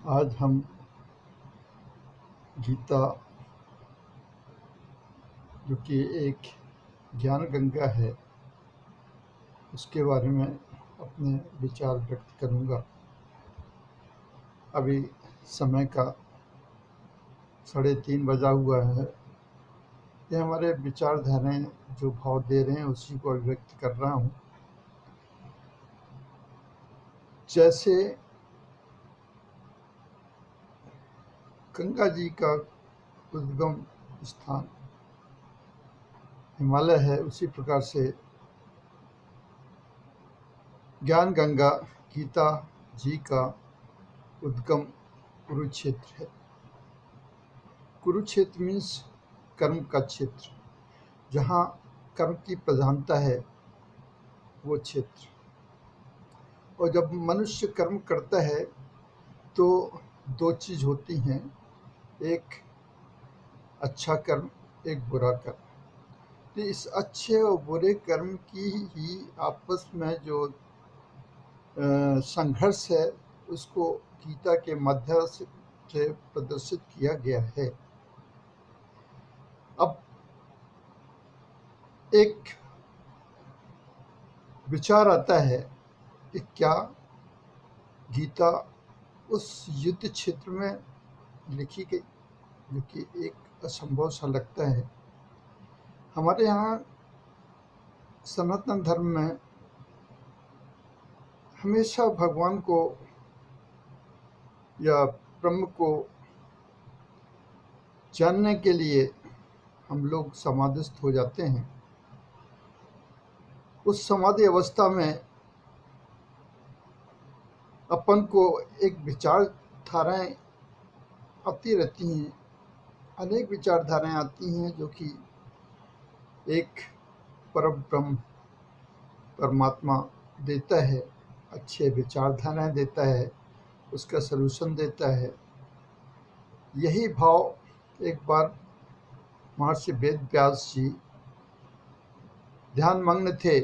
आज हम गीता, जो कि एक ज्ञान गंगा है, उसके बारे में अपने विचार व्यक्त करूंगा। अभी समय का 3:30 बजा हुआ है। ये हमारे विचारधाराएं जो भाव दे रहे हैं उसी को अभिव्यक्त कर रहा हूँ। जैसे गंगा जी का उद्गम स्थान हिमालय है, उसी प्रकार से ज्ञान गंगा गीता जी का उद्गम कुरुक्षेत्र है। कुरुक्षेत्र मीन्स कर्म का क्षेत्र, जहाँ कर्म की प्रधानता है वो क्षेत्र। और जब मनुष्य कर्म करता है तो दो चीज़ होती हैं, एक अच्छा कर्म, एक बुरा कर्म। तो इस अच्छे और बुरे कर्म की ही आपस में जो संघर्ष है उसको गीता के माध्यम से प्रदर्शित किया गया है। अब एक विचार आता है कि क्या गीता उस युद्ध क्षेत्र में लिखी गई, जो कि एक असंभव सा लगता है। हमारे यहाँ सनातन धर्म में हमेशा भगवान को या ब्रह्म को जानने के लिए हम लोग समाधिस्थ हो जाते हैं। उस समाधि अवस्था में अपन को एक विचारधाराएं आती रहती हैं, अनेक विचारधाराएं आती हैं जो कि एक परम ब्रह्म परमात्मा देता है, अच्छे विचारधाराएं देता है, उसका सलूशन देता है। यही भाव एक बार महर्षि वेद व्यास जी ध्यान मग्न थे,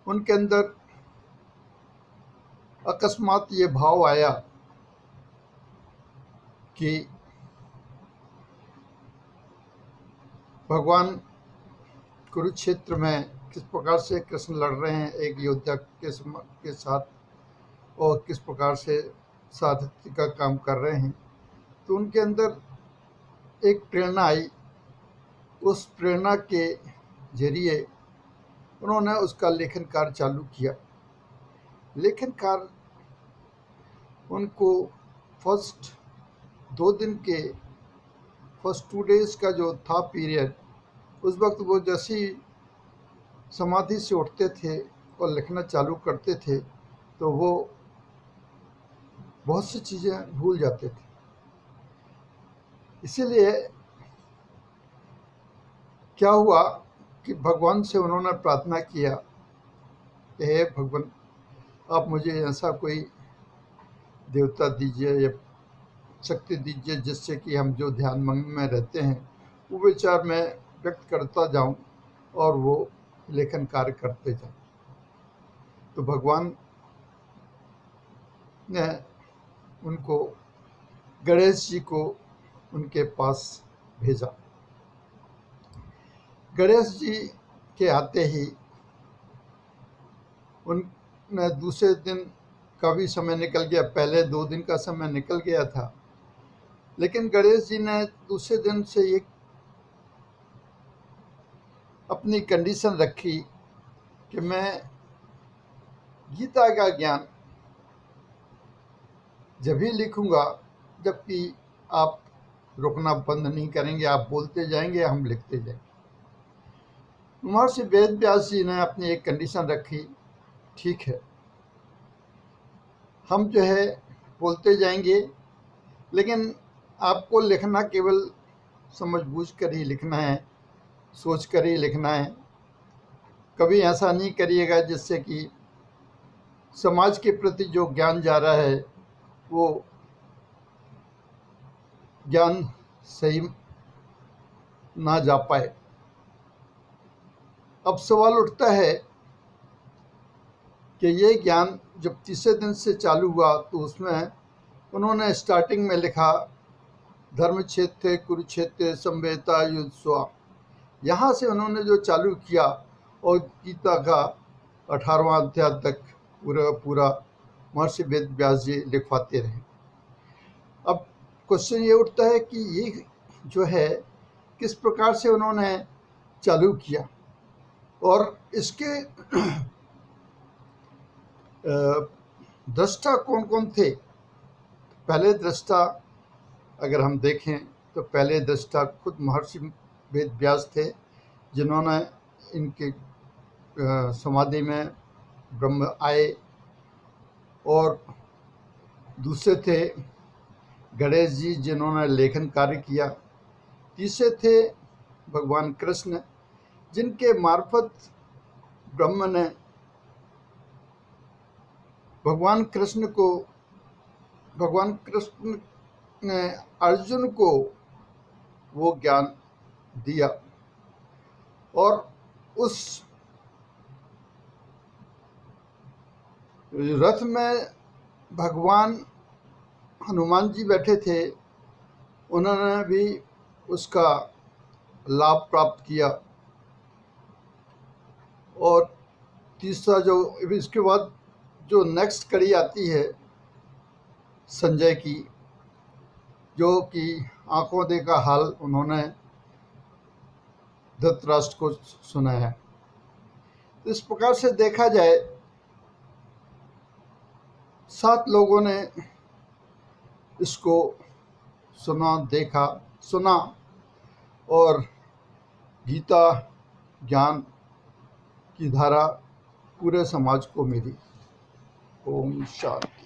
उनके अंदर अकस्मात ये भाव आया कि भगवान कुरुक्षेत्र में किस प्रकार से कृष्ण लड़ रहे हैं एक योद्धा के साथ, और किस प्रकार से सारथी का काम कर रहे हैं। तो उनके अंदर एक प्रेरणा आई। उस प्रेरणा के जरिए उन्होंने उसका लेखन कार्य चालू किया। लेखन कार्य उनको फर्स्ट 2 दिन के फर्स्ट 2 डेज का जो था पीरियड, उस वक्त वो जैसी समाधि से उठते थे और लिखना चालू करते थे तो वो बहुत सी चीज़ें भूल जाते थे। इसीलिए क्या हुआ कि भगवान से उन्होंने प्रार्थना किया, हे भगवान, आप मुझे ऐसा कोई देवता दीजिए या शक्ति दीजिए जिससे कि हम जो ध्यान मग्न में रहते हैं वो विचार मैं व्यक्त करता जाऊं और वो लेखन कार्य करते जाऊं। तो भगवान ने उनको गणेश जी को उनके पास भेजा। गणेश जी के आते ही उनने दूसरे दिन का भी समय निकल गया, पहले 2 दिन का समय निकल गया था, लेकिन गणेश जी ने दूसरे दिन से एक अपनी कंडीशन रखी कि मैं गीता का ज्ञान जब भी लिखूंगा जबकि आप रुकना बंद नहीं करेंगे, आप बोलते जाएंगे, हम लिखते जाएंगे। महर्षि वेद व्यास जी ने अपनी एक कंडीशन रखी, ठीक है, हम जो है बोलते जाएंगे, लेकिन आपको लिखना केवल समझबूझ कर ही लिखना है, सोच कर ही लिखना है। कभी ऐसा नहीं करिएगा जिससे कि समाज के प्रति जो ज्ञान जा रहा है वो ज्ञान सही ना जा पाए। अब सवाल उठता है कि ये ज्ञान जब तीसरे दिन से चालू हुआ तो उसमें उन्होंने स्टार्टिंग में लिखा धर्म क्षेत्र कुरुक्षेत्र संवेता युद्ध स्वा। यहाँ से उन्होंने जो चालू किया और गीता का 18वां अध्याय तक पूरा पूरा महर्षि वेद व्यास जी लिखवाते रहे। अब क्वेश्चन ये उठता है कि ये जो है किस प्रकार से उन्होंने चालू किया और इसके दृष्टा कौन कौन थे। पहले दृष्टा अगर हम देखें तो पहले दृष्टा खुद महर्षि वेद व्यास थे, जिन्होंने इनके समाधि में ब्रह्म आए। और दूसरे थे गणेश जी, जिन्होंने लेखन कार्य किया। तीसरे थे भगवान कृष्ण, जिनके मार्फत ब्रह्म ने भगवान कृष्ण ने अर्जुन को वो ज्ञान दिया। और उस रथ में भगवान हनुमान जी बैठे थे, उन्होंने भी उसका लाभ प्राप्त किया। और तीसरा जो इसके बाद जो नेक्स्ट कड़ी आती है संजय की, जो कि आंखों देखा हाल उन्होंने धृतराष्ट्र को सुनाया। इस प्रकार से देखा जाए 7 लोगों ने इसको सुना और गीता ज्ञान की धारा पूरे समाज को मिली। ओम शांति।